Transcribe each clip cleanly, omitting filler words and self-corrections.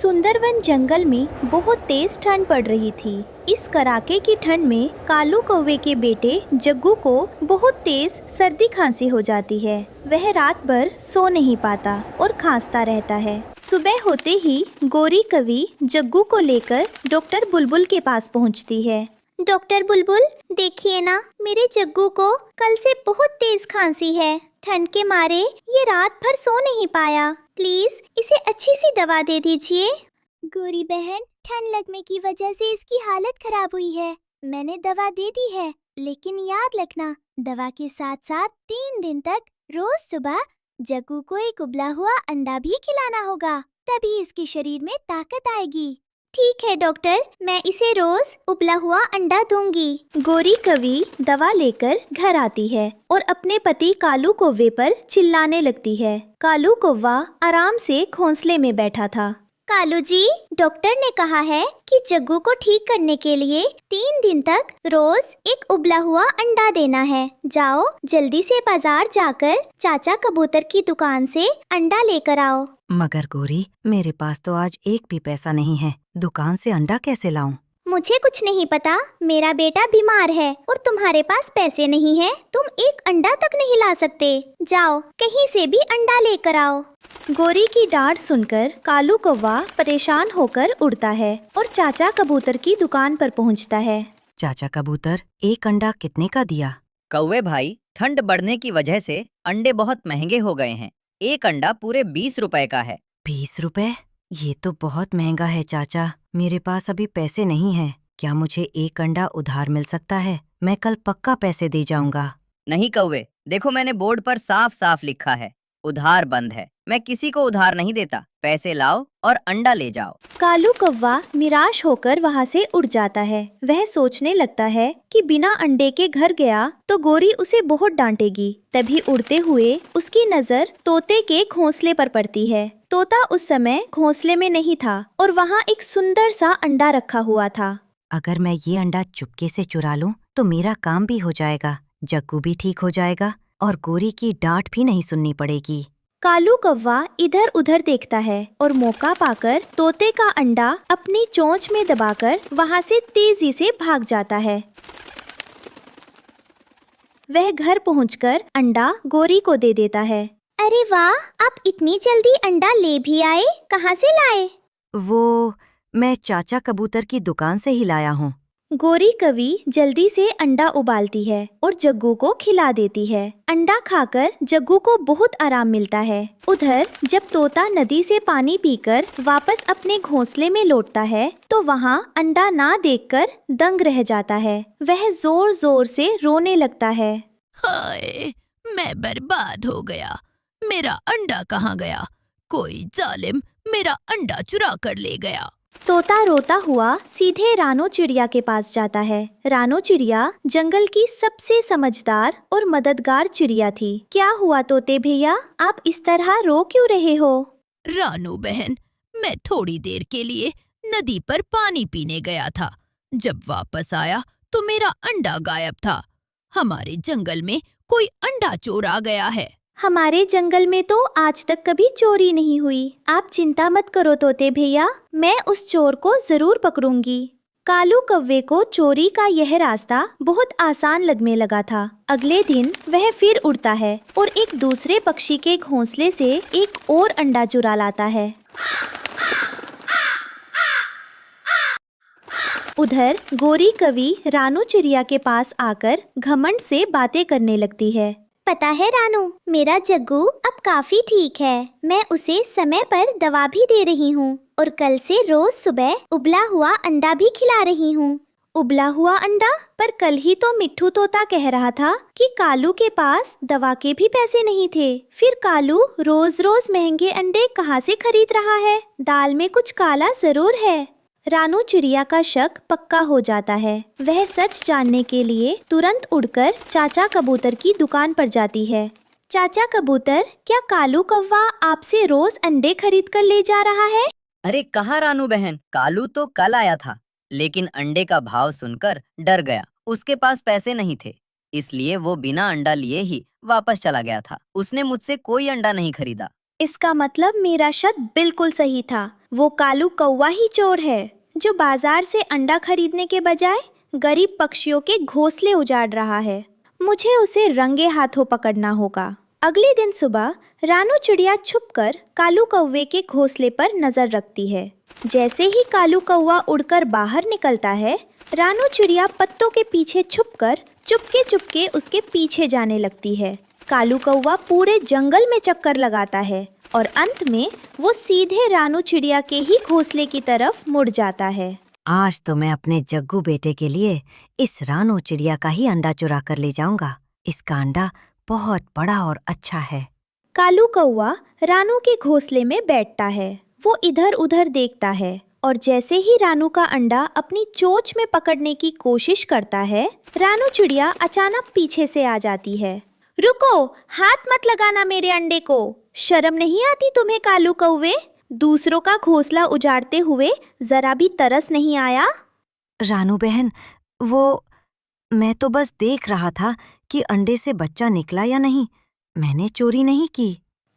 सुंदरवन जंगल में बहुत तेज ठंड पड़ रही थी। इस कड़ाके की ठंड में कालू कौवे के बेटे जग्गू को बहुत तेज सर्दी खांसी हो जाती है। वह रात भर सो नहीं पाता और खांसता रहता है। सुबह होते ही गोरी कवि जग्गू को लेकर डॉक्टर बुलबुल के पास पहुंचती है। डॉक्टर बुलबुल, देखिए ना, मेरे जग्गू को कल से बहुत तेज खांसी है। ठंड के मारे ये रात भर सो नहीं पाया। प्लीज इसे अच्छी सी दवा दे दीजिए। गोरी बहन, ठंड लगने की वजह से इसकी हालत खराब हुई है। मैंने दवा दे दी है, लेकिन याद रखना, दवा के साथ साथ 3 दिन तक रोज सुबह जग्गू को एक उबला हुआ अंडा भी खिलाना होगा, तभी इसके शरीर में ताकत आएगी। ठीक है डॉक्टर, मैं इसे रोज उबला हुआ अंडा दूंगी। गोरी कवि दवा लेकर घर आती है और अपने पति कालू कौवे पर चिल्लाने लगती है। कालू कौवा आराम से घोंसले में बैठा था। कालू जी, डॉक्टर ने कहा है कि जग्गू को ठीक करने के लिए 3 दिन तक रोज एक उबला हुआ अंडा देना है। जाओ जल्दी से बाजार जाकर चाचा कबूतर की दुकान से अंडा लेकर आओ। मगर गोरी, मेरे पास तो आज एक भी पैसा नहीं है। दुकान से अंडा कैसे लाऊं? मुझे कुछ नहीं पता, मेरा बेटा बीमार है और तुम्हारे पास पैसे नहीं है। तुम एक अंडा तक नहीं ला सकते। जाओ कहीं से भी अंडा लेकर आओ। गोरी की डांट सुनकर कालू कौवा परेशान होकर उड़ता है और चाचा कबूतर की दुकान पर पहुंचता है। चाचा कबूतर, एक अंडा कितने का दिया? कौवे भाई, ठंड बढ़ने की वजह से अंडे बहुत महंगे हो गए हैं। एक अंडा पूरे 20 रुपए का है। 20 रुपए? ये तो बहुत महंगा है चाचा। मेरे पास अभी पैसे नहीं हैं। क्या मुझे एक अंडा उधार मिल सकता है? मैं कल पक्का पैसे दे जाऊंगा। नहीं कौवे, देखो मैंने बोर्ड पर साफ साफ लिखा है, उधार बंद है। मैं किसी को उधार नहीं देता। पैसे लाओ और अंडा ले जाओ। कालू कौवा निराश होकर वहाँ से उड़ जाता है। वह सोचने लगता है कि बिना अंडे के घर गया तो गोरी उसे बहुत डांटेगी। तभी उड़ते हुए उसकी नजर तोते के घोंसले पर पड़ती है। तोता उस समय घोंसले में नहीं था और वहाँ एक सुंदर सा अंडा रखा हुआ था। अगर मैं ये अंडा चुपके से चुरा लूं तो मेरा काम भी हो जाएगा, जग्गू भी ठीक हो जाएगा और गोरी की डांट भी नहीं सुननी पड़ेगी। कालू कौवा इधर उधर देखता है और मौका पाकर तोते का अंडा अपनी चोंच में दबाकर वहाँ से तेजी से भाग जाता है। वह घर पहुंचकर अंडा गोरी को दे देता है। अरे वाह, आप इतनी जल्दी अंडा ले भी आए। कहाँ से लाए? मैं चाचा कबूतर की दुकान से ही लाया हूँ। गोरी कवि जल्दी से अंडा उबालती है और जग्गू को खिला देती है। अंडा खाकर जग्गू को बहुत आराम मिलता है। उधर जब तोता नदी से पानी पीकर वापस अपने घोंसले में लौटता है तो वहाँ अंडा ना देखकर दंग रह जाता है। वह जोर जोर से रोने लगता है। हाय, मैं बर्बाद हो गया। मेरा अंडा कहाँ गया? कोई जालिम मेरा अंडा चुरा कर ले गया। तोता रोता हुआ सीधे रानो चिड़िया के पास जाता है। रानो चिड़िया जंगल की सबसे समझदार और मददगार चिड़िया थी। क्या हुआ तोते भैया, आप इस तरह रो क्यों रहे हो? रानू बहन, मैं थोड़ी देर के लिए नदी पर पानी पीने गया था। जब वापस आया तो मेरा अंडा गायब था। हमारे जंगल में कोई अंडा चोर आ गया है। हमारे जंगल में तो आज तक कभी चोरी नहीं हुई। आप चिंता मत करो तोते भैया, मैं उस चोर को जरूर पकड़ूंगी। कालू कौवे को चोरी का यह रास्ता बहुत आसान लगने लगा था। अगले दिन वह फिर उड़ता है और एक दूसरे पक्षी के घोंसले से एक और अंडा चुरा लाता है। उधर गोरी कवि रानू चिड़िया के पास आकर घमंड से बातें करने लगती है। पता है रानू, मेरा जग्गू अब काफी ठीक है। मैं उसे समय पर दवा भी दे रही हूँ और कल से रोज सुबह उबला हुआ अंडा भी खिला रही हूँ। उबला हुआ अंडा? पर कल ही तो मिट्ठू तोता कह रहा था कि कालू के पास दवा के भी पैसे नहीं थे। फिर कालू रोज रोज महंगे अंडे कहाँ से खरीद रहा है? दाल में कुछ काला जरूर है। रानू चिड़िया का शक पक्का हो जाता है। वह सच जानने के लिए तुरंत उड़कर चाचा कबूतर की दुकान पर जाती है। चाचा कबूतर, क्या कालू कौवा आपसे रोज अंडे खरीद कर ले जा रहा है? अरे कहाँ रानू बहन, कालू तो कल आया था, लेकिन अंडे का भाव सुनकर डर गया। उसके पास पैसे नहीं थे, इसलिए वो बिना अंडा लिए ही वापस चला गया था। उसने मुझसे कोई अंडा नहीं खरीदा। इसका मतलब मेरा शक बिल्कुल सही था। वो कालू कौवा ही चोर है जो बाजार से अंडा खरीदने के बजाय गरीब पक्षियों के घोंसले उजाड़ रहा है। मुझे उसे रंगे हाथों पकड़ना होगा। अगले दिन सुबह रानू चिड़िया छुपकर कालू कौवे के घोंसले पर नजर रखती है। जैसे ही कालू कौवा उड़कर बाहर निकलता है, रानू चिड़िया पत्तों के पीछे छुपकर चुपके चुपके उसके पीछे जाने लगती है। कालू कौवा पूरे जंगल में चक्कर लगाता है और अंत में वो सीधे रानू चिड़िया के ही घोंसले की तरफ मुड़ जाता है। आज तो मैं अपने जग्गू बेटे के लिए इस रानू चिड़िया का ही अंडा चुरा कर ले जाऊंगा। इसका अंडा बहुत बड़ा और अच्छा है। कालू कौवा रानू के घोंसले में बैठता है। वो इधर उधर देखता है और जैसे ही रानू का अंडा अपनी चोंच में पकड़ने की कोशिश करता है, रानू चिड़िया अचानक पीछे से आ जाती है। रुको, हाथ मत लगाना मेरे अंडे को। शर्म नहीं आती तुम्हें कालू कौवे? दूसरों का घोंसला उजाड़ते हुए जरा भी तरस नहीं आया? रानू बहन, मैं तो बस देख रहा था कि अंडे से बच्चा निकला या नहीं। मैंने चोरी नहीं की।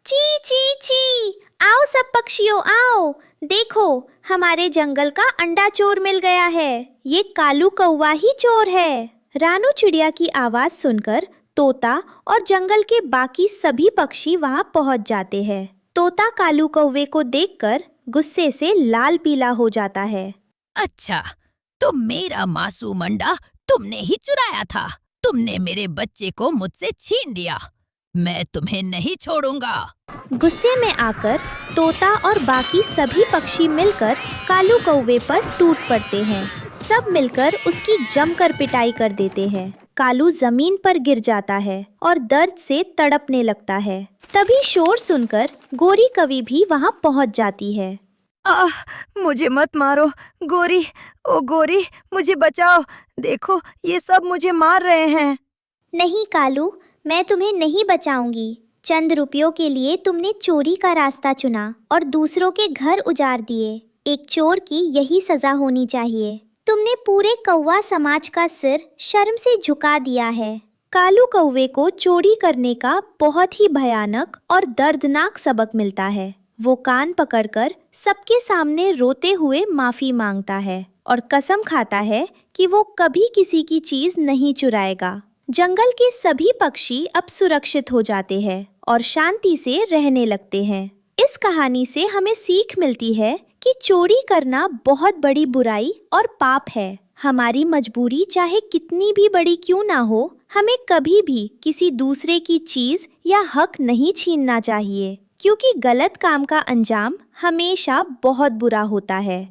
ची ची ची, आओ सब पक्षियों आओ, देखो हमारे जंगल का अंडा चोर मिल गया है। ये कालू कौवा ही चोर है। रानू चिड़िया की आवाज सुनकर तोता और जंगल के बाकी सभी पक्षी वहां पहुंच जाते हैं। तोता कालू कौवे को देखकर गुस्से से लाल पीला हो जाता है। अच्छा, तो मेरा मासूम अंडा तुमने ही चुराया था। तुमने मेरे बच्चे को मुझसे छीन लिया। मैं तुम्हें नहीं छोड़ूंगा। गुस्से में आकर तोता और बाकी सभी पक्षी मिलकर कालू कौवे पर टूट पड़ते हैं। सब मिलकर उसकी जमकर पिटाई कर देते हैं। कालू जमीन पर गिर जाता है और दर्द से तड़पने लगता है। तभी शोर सुनकर गोरी कवि भी वहां पहुंच जाती है। मुझे मत मारो गोरी। ओ गोरी, मुझे बचाओ। देखो, ये सब मुझे मार रहे हैं। नहीं कालू, मैं तुम्हें नहीं बचाऊंगी। चंद रुपयों के लिए तुमने चोरी का रास्ता चुना और दूसरों के घर उजाड़ दिए। एक चोर की यही सजा होनी चाहिए। तुमने पूरे कौवा समाज का सिर शर्म से झुका दिया है। कालू कौवे को चोरी करने का बहुत ही भयानक और दर्दनाक सबक मिलता है। वो कान पकड़कर सबके सामने रोते हुए माफी मांगता है और कसम खाता है कि वो कभी किसी की चीज नहीं चुराएगा। जंगल के सभी पक्षी अब सुरक्षित हो जाते हैं और शांति से रहने लगते हैं। इस कहानी से हमें सीख मिलती है कि चोरी करना बहुत बड़ी बुराई और पाप है। हमारी मजबूरी चाहे कितनी भी बड़ी क्यों ना हो, हमें कभी भी किसी दूसरे की चीज या हक नहीं छीनना चाहिए, क्योंकि गलत काम का अंजाम हमेशा बहुत बुरा होता है।